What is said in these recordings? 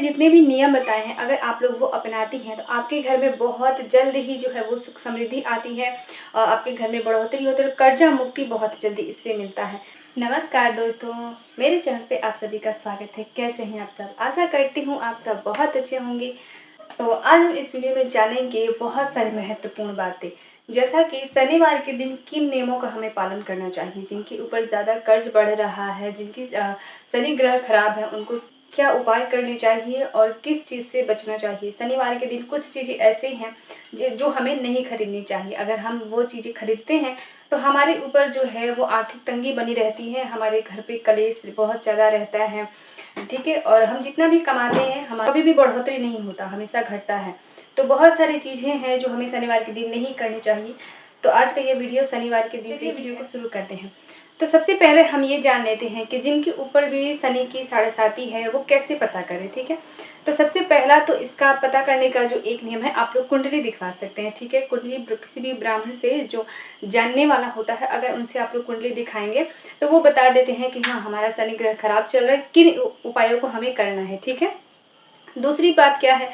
जितने भी नियम बताए हैं अगर आप लोग वो अपनाती हैं तो आपके घर में बहुत जल्द ही जो है वो सुख समृद्धि आती है और आपके घर में बढ़ोतरी होती है और कर्जा मुक्ति बहुत जल्दी इससे मिलता है। नमस्कार दोस्तों, मेरे चैनल पे आप सभी का स्वागत है। कैसे हैं आप सब? आशा करती हूँ आप सब बहुत अच्छे होंगे। तो आज हम इस वीडियो में जानेंगे बहुत सारी महत्वपूर्ण बातें, जैसा कि शनिवार के दिन किन नियमों का हमें पालन करना चाहिए, जिनके ऊपर ज़्यादा कर्ज बढ़ रहा है, जिनकी शनि ग्रह खराब है, उनको क्या उपाय करने चाहिए और किस चीज़ से बचना चाहिए। शनिवार के दिन कुछ चीज़ें ऐसे हैं जो हमें नहीं खरीदनी चाहिए। अगर हम वो चीज़ें खरीदते हैं तो हमारे ऊपर जो है वो आर्थिक तंगी बनी रहती है, हमारे घर पे कलेश बहुत ज़्यादा रहता है, ठीक है। और हम जितना भी कमाते हैं हमारा कभी भी बढ़ोतरी नहीं होता, हमेशा घटता है। तो बहुत सारी चीज़ें हैं जो हमें शनिवार के दिन नहीं करनी चाहिए। तो आज का ये वीडियो शनिवार के दिन के वीडियो को शुरू करते हैं। तो सबसे पहले हम ये जान लेते हैं कि जिनके ऊपर भी शनि की साढ़े साती है वो कैसे पता करें, ठीक है। तो सबसे पहला तो इसका पता करने का जो एक नियम है, आप लोग कुंडली दिखवा सकते हैं, ठीक है। कुंडली किसी भी ब्राह्मण से जो जानने वाला होता है, अगर उनसे आप लोग कुंडली दिखाएंगे तो वो बता देते हैं कि हाँ हमारा शनि ग्रह खराब चल रहा है, किन उपायों को हमें करना है, ठीक है। दूसरी बात क्या है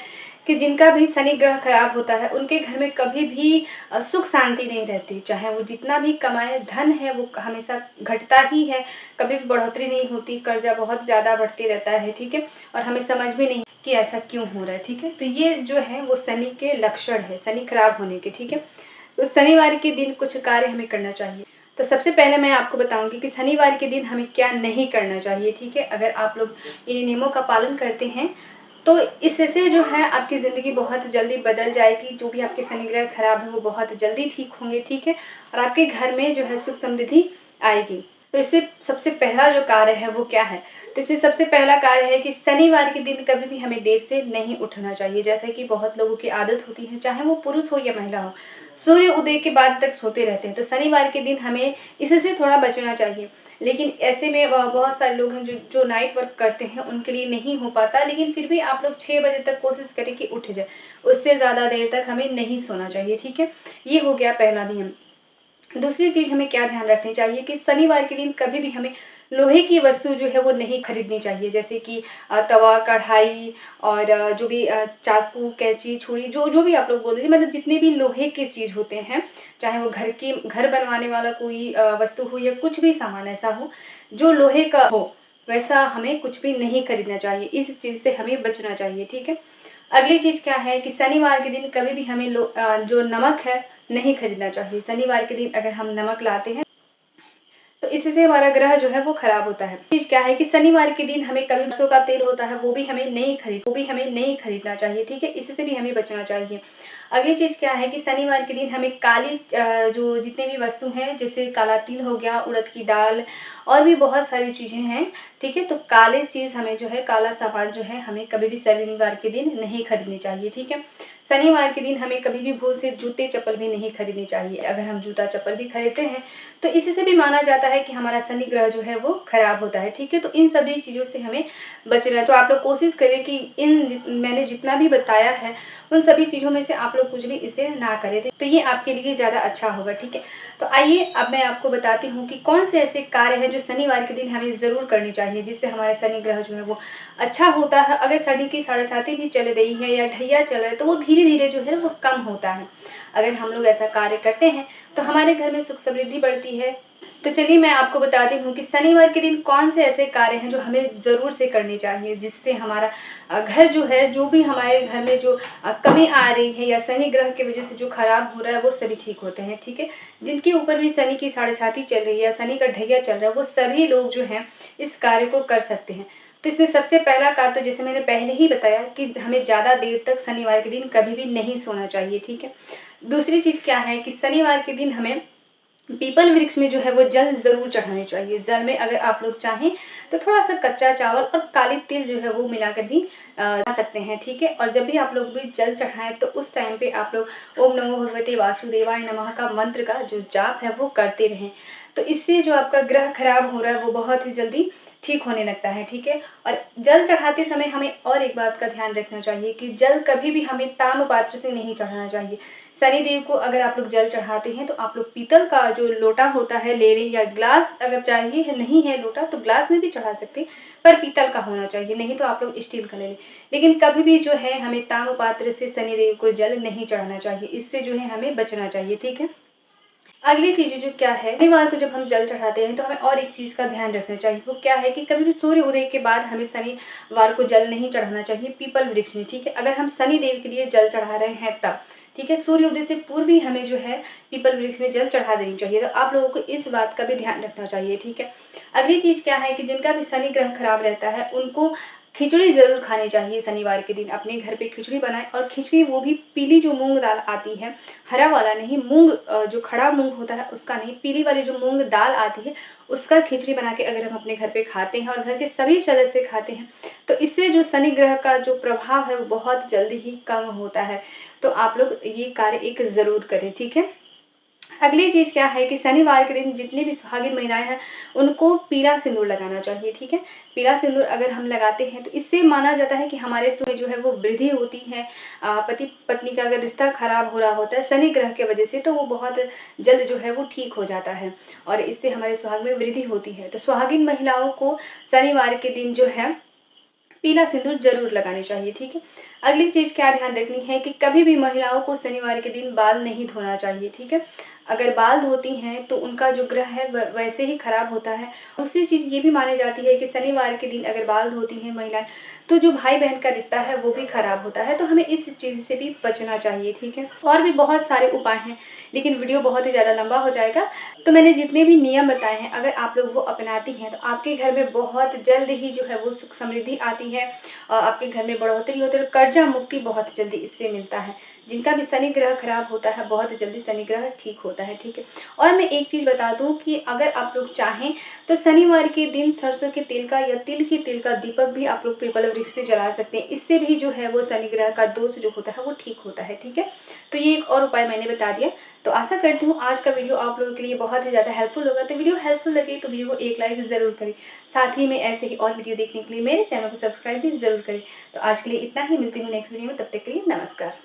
कि जिनका भी शनि ग्रह खराब होता है उनके घर में कभी भी सुख शांति नहीं रहती। चाहे वो जितना भी कमाए, धन है वो हमेशा घटता ही है, कभी भी बढ़ोतरी नहीं होती, कर्जा बहुत ज़्यादा बढ़ते रहता है, ठीक है। और हमें समझ भी नहीं कि ऐसा क्यों हो रहा है, ठीक है। तो ये जो है वो शनि के लक्षण है, शनि खराब होने के, ठीक है। तो शनिवार के दिन कुछ कार्य हमें करना चाहिए। तो सबसे पहले मैं आपको बताऊंगी कि शनिवार के दिन हमें क्या नहीं करना चाहिए, ठीक है। अगर आप लोग इन नियमों का पालन करते हैं तो इससे जो है आपकी ज़िंदगी बहुत जल्दी बदल जाएगी। जो भी आपके शनि ग्रह खराब है वो बहुत जल्दी ठीक होंगे, ठीक है। और आपके घर में जो है सुख समृद्धि आएगी। तो इसमें सबसे पहला जो कार्य है वो क्या है? तो इसमें सबसे पहला कार्य है कि शनिवार के दिन कभी भी हमें देर से नहीं उठना चाहिए। जैसे कि बहुत लोगों की आदत होती है, चाहे वो पुरुष हो या महिला हो, सूर्य उदय के बाद तक सोते रहते हैं। तो शनिवार के दिन हमें इससे थोड़ा बचना चाहिए। लेकिन ऐसे में बहुत सारे लोग हैं जो नाइट वर्क करते हैं, उनके लिए नहीं हो पाता। लेकिन फिर भी आप लोग 6 बजे तक कोशिश करें कि उठ जाए, उससे ज़्यादा देर तक हमें नहीं सोना चाहिए, ठीक है। ये हो गया पहला नियम। दूसरी चीज़ हमें क्या ध्यान रखनी चाहिए कि शनिवार के दिन कभी भी हमें लोहे की वस्तु जो है वो नहीं खरीदनी चाहिए। जैसे कि तवा, कढ़ाई और जो भी चाकू, कैंची, छुरी, जो जो भी आप लोग बोल दीजिए, मतलब जितने भी लोहे के चीज़ होते हैं, चाहे वो घर बनवाने वाला कोई वस्तु हो या कुछ भी सामान ऐसा हो जो लोहे का हो, वैसा हमें कुछ भी नहीं खरीदना चाहिए। इस चीज़ से हमें बचना चाहिए, ठीक है। अगली चीज़ क्या है कि शनिवार के दिन कभी भी हमें जो नमक है नहीं खरीदना चाहिए। शनिवार के दिन अगर हम नमक लाते हैं तो इससे हमारा ग्रह जो है वो खराब होता है। चीज़ क्या है कि शनिवार के दिन हमें कभी सरसों का तेल होता है वो भी हमें नहीं खरीदना चाहिए, ठीक है। इससे भी हमें बचना चाहिए। अगली चीज़ क्या है कि शनिवार के दिन हमें काली जो जितने भी वस्तु हैं, जैसे काला तिल हो गया, उड़द की दाल और भी बहुत सारी चीज़ें हैं, ठीक है। तो काले चीज़ हमें जो है, काला सामान जो है हमें कभी भी शनिवार के दिन नहीं खरीदनी चाहिए, ठीक है। शनिवार के दिन हमें कभी भी भूल से जूते चप्पल भी नहीं खरीदनी चाहिए। अगर हम जूता चप्पल भी खरीदते हैं तो इससे भी माना जाता है कि हमारा शनि ग्रह जो है वो खराब होता है, ठीक है। तो इन सभी चीज़ों से हमें बचना है। तो आप लोग कोशिश करें कि मैंने जितना भी बताया है उन सभी चीज़ों में से आप लोग कुछ भी इसे ना करें, तो ये आपके लिए ज़्यादा अच्छा होगा, ठीक है। तो आइए अब मैं आपको बताती हूँ कि कौन से ऐसे कार्य हैं जो शनिवार के दिन हमें ज़रूर करनी चाहिए, जिससे हमारा शनि ग्रह जो है वो अच्छा होता है। अगर शनि की साढ़े साती भी चल रही है या ढैया चल रहा है तो वो धीरे धीरे जो है वो कम होता है। अगर हम लोग ऐसा कार्य करते हैं तो हमारे घर में सुख समृद्धि बढ़ती है। तो चलिए मैं आपको बताती हूँ कि शनिवार के दिन कौन से ऐसे कार्य हैं जो हमें ज़रूर से करने चाहिए, जिससे हमारा घर जो है, जो भी हमारे घर में जो कमी आ रही है या शनि ग्रह की वजह से जो खराब हो रहा है वो सभी ठीक होते हैं, ठीक है। जिनके ऊपर भी शनि की साढ़े साती चल रही है, शनि का ढैया चल रहा है, वो सभी लोग जो हैं इस कार्य को कर सकते हैं। तो इसमें सबसे पहला कार्य तो जैसे मैंने पहले ही बताया कि हमें ज़्यादा देर तक शनिवार के दिन कभी भी नहीं सोना चाहिए, ठीक है। दूसरी चीज़ क्या है कि शनिवार के दिन हमें पीपल वृक्ष में जो है वो जल ज़रूर चढ़ाने चाहिए। जल में अगर आप लोग चाहें तो थोड़ा सा कच्चा चावल और काली तिल जो है वो मिलाकर भी खा सकते हैं, ठीक है। और जब भी आप लोग भी जल चढ़ाएं तो उस टाइम पे आप लोग ओम नमो भगवते वासुदेवाय नमः का मंत्र का जो जाप है वो करते रहें। तो इससे जो आपका ग्रह खराब हो रहा है वो बहुत ही जल्दी ठीक होने लगता है, ठीक है। और जल चढ़ाते समय हमें और एक बात का ध्यान रखना चाहिए कि जल कभी भी हमें ताम्र पात्र से नहीं चढ़ाना चाहिए। शनिदेव को अगर आप लोग जल चढ़ाते हैं तो आप लोग पीतल का जो लोटा होता है ले लें, या ग्लास अगर चाहिए है, नहीं है लोटा तो ग्लास में भी चढ़ा सकते हैं, पर पीतल का होना चाहिए, नहीं तो आप लोग स्टील का ले लें। लेकिन कभी भी जो है हमें ताम्र पात्र से शनिदेव को जल नहीं चढ़ाना चाहिए, इससे जो है हमें बचना चाहिए, ठीक है। अगली चीज़ जो क्या है, शनिवार को जब हम जल चढ़ाते हैं तो हमें और एक चीज़ का ध्यान रखना चाहिए, वो क्या है कि कभी भी सूर्य उदय के बाद हमें शनिवार को जल नहीं चढ़ाना चाहिए पीपल वृक्ष में, ठीक है। अगर हम शनि देव के लिए जल चढ़ा रहे हैं तब, ठीक है, सूर्य उदय से पूर्व ही हमें जो है पीपल वृक्ष में जल चढ़ा देनी चाहिए। तो आप लोगों को इस बात का भी ध्यान रखना चाहिए, ठीक है। अगली चीज़ क्या है कि जिनका भी शनि ग्रह खराब रहता है उनको खिचड़ी ज़रूर खानी चाहिए शनिवार के दिन। अपने घर पे खिचड़ी बनाएं, और खिचड़ी वो भी पीली जो मूंग दाल आती है, हरा वाला नहीं, मूंग जो खड़ा मूंग होता है उसका नहीं, पीली वाली जो मूंग दाल आती है उसका खिचड़ी बना के अगर हम अपने घर पे खाते हैं और घर के सभी सदस्य खाते हैं तो इससे जो शनि ग्रह का जो प्रभाव है वो बहुत जल्दी ही कम होता है। तो आप लोग ये कार्य एक ज़रूर करें, ठीक है। अगली चीज़ क्या है कि शनिवार के दिन जितनी भी सुहागिन महिलाएं हैं उनको पीला सिंदूर लगाना चाहिए, ठीक है। पीला सिंदूर अगर हम लगाते हैं तो इससे माना जाता है कि हमारे सुबह जो है वो वृद्धि होती है। पति पत्नी का अगर रिश्ता खराब हो रहा होता है शनि ग्रह के वजह से तो वो बहुत जल्द जो है वो ठीक हो जाता है, और इससे हमारे सुहाग में वृद्धि होती है। तो सुहागिन महिलाओं को शनिवार के दिन जो है पीला सिंदूर जरूर लगानी चाहिए, ठीक है। अगली चीज़ क्या ध्यान रखनी है कि कभी भी महिलाओं को शनिवार के दिन बाल नहीं धोना चाहिए, ठीक है। अगर बाल धोती हैं तो उनका जो ग्रह है वैसे ही खराब होता है। दूसरी चीज़ ये भी मानी जाती है कि शनिवार के दिन अगर बाल धोती हैं महिलाएं तो जो भाई बहन का रिश्ता है वो भी खराब होता है। तो हमें इस चीज़ से भी बचना चाहिए, ठीक है। और भी बहुत सारे उपाय हैं लेकिन वीडियो बहुत ही ज़्यादा लंबा हो जाएगा। तो मैंने जितने भी नियम बताए हैं अगर आप लोग वो अपनाती हैं तो आपके घर में बहुत जल्द ही जो है वो सुख समृद्धि आती है, आपके घर में बढ़ोतरी होती है, कर्जा मुक्ति बहुत जल्दी इससे मिलता है। जिनका भी शनि ग्रह खराब होता है बहुत जल्दी शनि ग्रह ठीक होता है, ठीक है। और मैं एक चीज़ बता दूं कि अगर आप लोग चाहें तो शनिवार के दिन सरसों के तेल का या तिल के तेल का दीपक भी आप लोग पीपल वृक्ष पे जला सकते हैं। इससे भी जो है वो शनि ग्रह का दोष जो होता है वो ठीक होता है, ठीक है। तो ये एक और उपाय मैंने बता दिया। तो आशा करती हूँ आज का वीडियो आप लोगों के लिए बहुत ही ज़्यादा हेल्पफुल होगा। तो वीडियो हेल्पफुल लगे तो वीडियो को एक लाइक ज़रूर करें, साथ ही में ऐसे ही और वीडियो देखने के लिए मेरे चैनल को सब्सक्राइब भी ज़रूर करें। तो आज के लिए इतना ही, मिलती हूँ नेक्स्ट वीडियो में, तब तक के लिए नमस्कार।